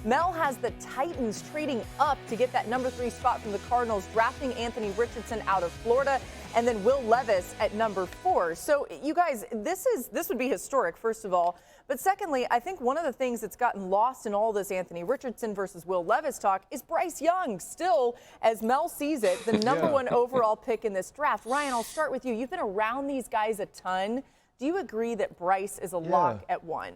Mel has the Titans trading up to get that number 3 spot from the Cardinals, drafting Anthony Richardson out of Florida, and then Will Levis at number 4. So, you guys, this would be historic, first of all. But secondly, I think one of the things that's gotten lost in all this Anthony Richardson versus Will Levis talk is Bryce Young, still, as Mel sees it, the number 1 overall pick in this draft. Ryan, I'll start with you. You've been around these guys a ton. Do you agree that Bryce is a lock at 1?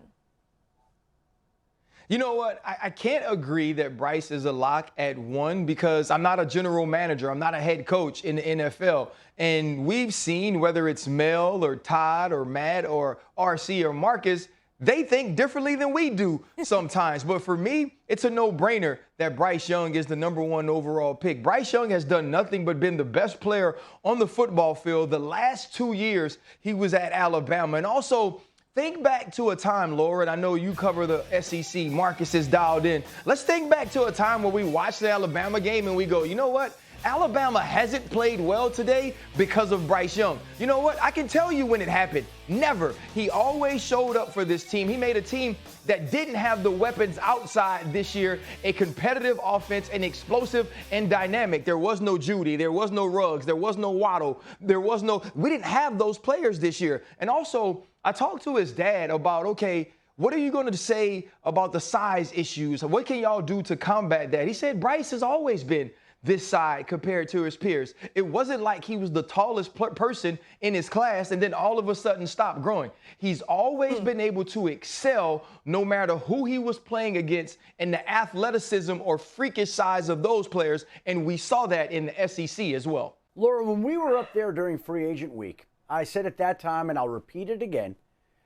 You know what? I can't agree that Bryce is a lock at 1 because I'm not a general manager. I'm not a head coach in the NFL. And we've seen, whether it's Mel or Todd or Matt or RC or Marcus, they think differently than we do sometimes. But for me, it's a no-brainer that Bryce Young is the number 1 overall pick. Bryce Young has done nothing but been the best player on the football field the last 2 years he was at Alabama. And also, think back to a time, Laura, and I know you cover the SEC. Marcus is dialed in. Let's think back to a time where we watched the Alabama game and we go, you know what? Alabama hasn't played well today because of Bryce Young. You know what? I can tell you when it happened. Never. He always showed up for this team. He made a team that didn't have the weapons outside this year, a competitive offense, and explosive and dynamic. There was no Judy. There was no Ruggs. There was no Waddle. We didn't have those players this year. And also, I talked to his dad about, okay, what are you going to say about the size issues? What can y'all do to combat that? He said Bryce has always been this side compared to his peers. It wasn't like he was the tallest person in his class and then all of a sudden stopped growing. He's always been able to excel no matter who he was playing against and the athleticism or freakish size of those players, and we saw that in the SEC as well. Laura, when we were up there during free agent week, I said at that time, and I'll repeat it again,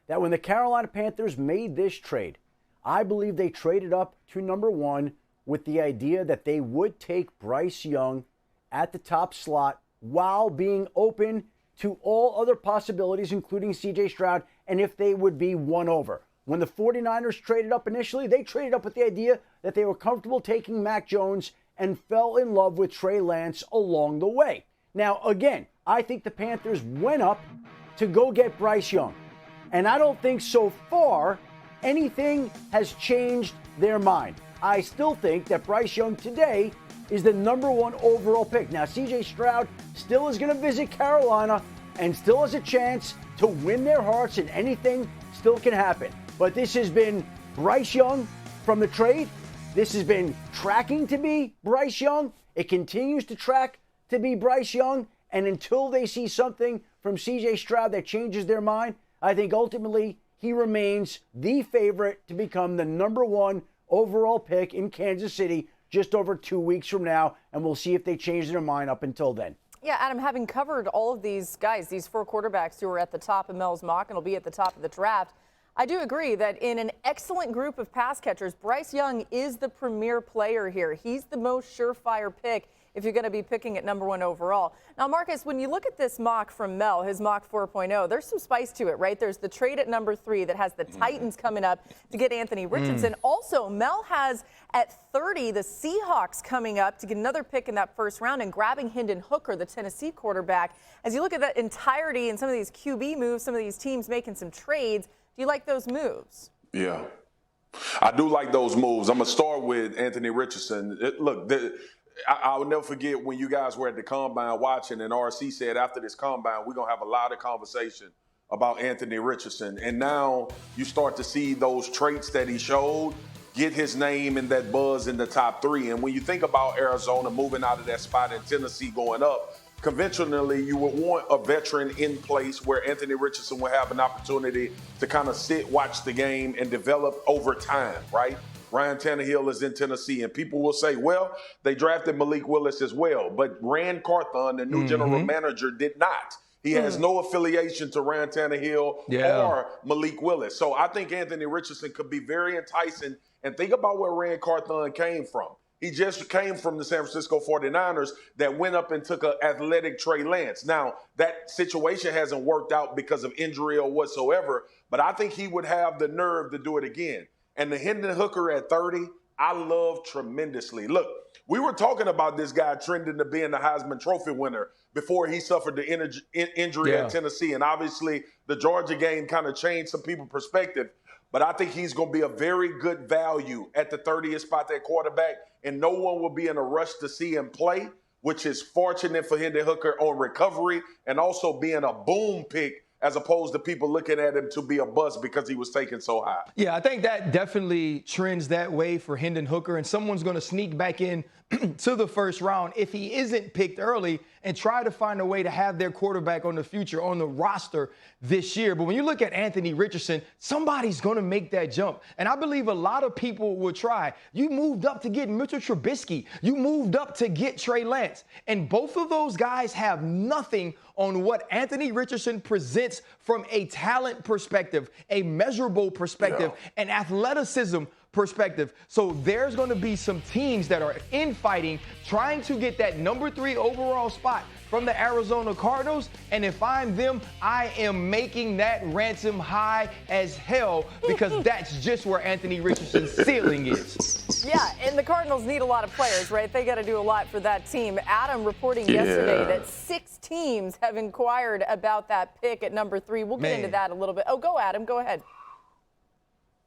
that when the Carolina Panthers made this trade, I believe they traded up to number 1 with the idea that they would take Bryce Young at the top slot while being open to all other possibilities, including C.J. Stroud, and if they would be won over. When the 49ers traded up initially, they traded up with the idea that they were comfortable taking Mac Jones and fell in love with Trey Lance along the way. Now, again, I think the Panthers went up to go get Bryce Young. And I don't think so far anything has changed their mind. I still think that Bryce Young today is the number 1 overall pick. Now, C.J. Stroud still is going to visit Carolina and still has a chance to win their hearts, and anything still can happen. But this has been Bryce Young from the trade. This has been tracking to be Bryce Young. It continues to track to be Bryce Young. And until they see something from C.J. Stroud that changes their mind, I think ultimately he remains the favorite to become the number 1 overall pick in Kansas City just over 2 weeks from now, and we'll see if they change their mind up until then. Yeah, Adam, having covered all of these guys, these 4 quarterbacks who are at the top of Mel's mock and will be at the top of the draft, I do agree that in an excellent group of pass catchers, Bryce Young is the premier player here. He's the most surefire pick if you're going to be picking at number 1 overall. Now, Marcus, when you look at this mock from Mel, his mock 4.0, there's some spice to it, right? There's the trade at number 3 that has the Titans coming up to get Anthony Richardson. Also, Mel has at 30 the Seahawks coming up to get another pick in that first round and grabbing Hendon Hooker, the Tennessee quarterback. As you look at that entirety and some of these QB moves, some of these teams making some trades, do you like those moves? Yeah, I do like those moves. I'm going to start with Anthony Richardson. I'll never forget when you guys were at the Combine watching, and RC said after this Combine, we're going to have a lot of conversation about Anthony Richardson. And now you start to see those traits that he showed get his name in that buzz in the top 3. And when you think about Arizona moving out of that spot and Tennessee going up, conventionally, you would want a veteran in place where Anthony Richardson will have an opportunity to kind of sit, watch the game, and develop over time, right? Ryan Tannehill is in Tennessee, and people will say, well, they drafted Malik Willis as well, but Rand Carthon, the new general manager, did not. He has no affiliation to Ryan Tannehill or Malik Willis. So I think Anthony Richardson could be very enticing. And think about where Rand Carthon came from. He just came from the San Francisco 49ers that went up and took an athletic Trey Lance. Now, that situation hasn't worked out because of injury or whatsoever, but I think he would have the nerve to do it again. And the Hendon Hooker at 30, I love tremendously. Look, we were talking about this guy trending to being the Heisman Trophy winner before he suffered the injury at Tennessee. And obviously, the Georgia game kind of changed some people's perspective. But I think he's going to be a very good value at the 30th spot at quarterback, and no one will be in a rush to see him play, which is fortunate for Hendon Hooker on recovery and also being a boom pick as opposed to people looking at him to be a bust because he was taken so high. Yeah, I think that definitely trends that way for Hendon Hooker, and someone's going to sneak back in to the first round if he isn't picked early and try to find a way to have their quarterback on the future on the roster this year. But when you look at Anthony Richardson, somebody's going to make that jump. And I believe a lot of people will try. You moved up to get Mitchell Trubisky. You moved up to get Trey Lance. And both of those guys have nothing on what Anthony Richardson presents from a talent perspective, a measurable perspective, and athleticism perspective. So there's going to be some teams that are infighting, trying to get that number 3 overall spot from the Arizona Cardinals. And if I'm them, I am making that ransom high as hell because that's just where Anthony Richardson's ceiling is. Yeah, and the Cardinals need a lot of players, right? They got to do a lot for that team. Adam reporting yesterday that 6 teams have inquired about that pick at number 3. We'll get into that a little bit. Oh, go Adam, go ahead.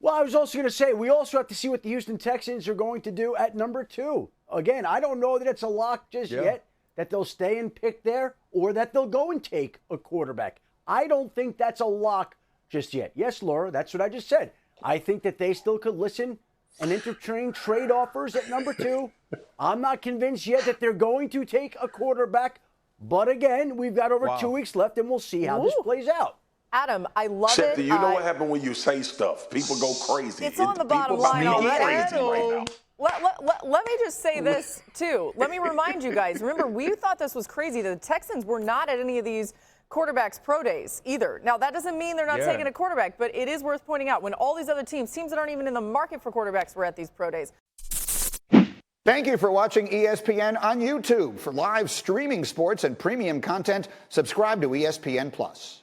Well, I was also going to say, we also have to see what the Houston Texans are going to do at number 2. Again, I don't know that it's a lock just yet that they'll stay and pick there or that they'll go and take a quarterback. I don't think that's a lock just yet. Yes, Laura, that's what I just said. I think that they still could listen and entertain trade offers at number 2. I'm not convinced yet that they're going to take a quarterback. But again, we've got over 2 weeks left, and we'll see how this plays out. Adam, I love Shefty, it. you know what happened when you say stuff? People go crazy. It's on the bottom line already. Crazy right now. Let me just say this, too. Let me remind you guys. Remember, we thought this was crazy. The Texans were not at any of these quarterbacks pro days either. Now, that doesn't mean they're not taking a quarterback, but it is worth pointing out when all these other teams that aren't even in the market for quarterbacks, were at these pro days. Thank you for watching ESPN on YouTube. For live streaming sports and premium content, subscribe to ESPN+.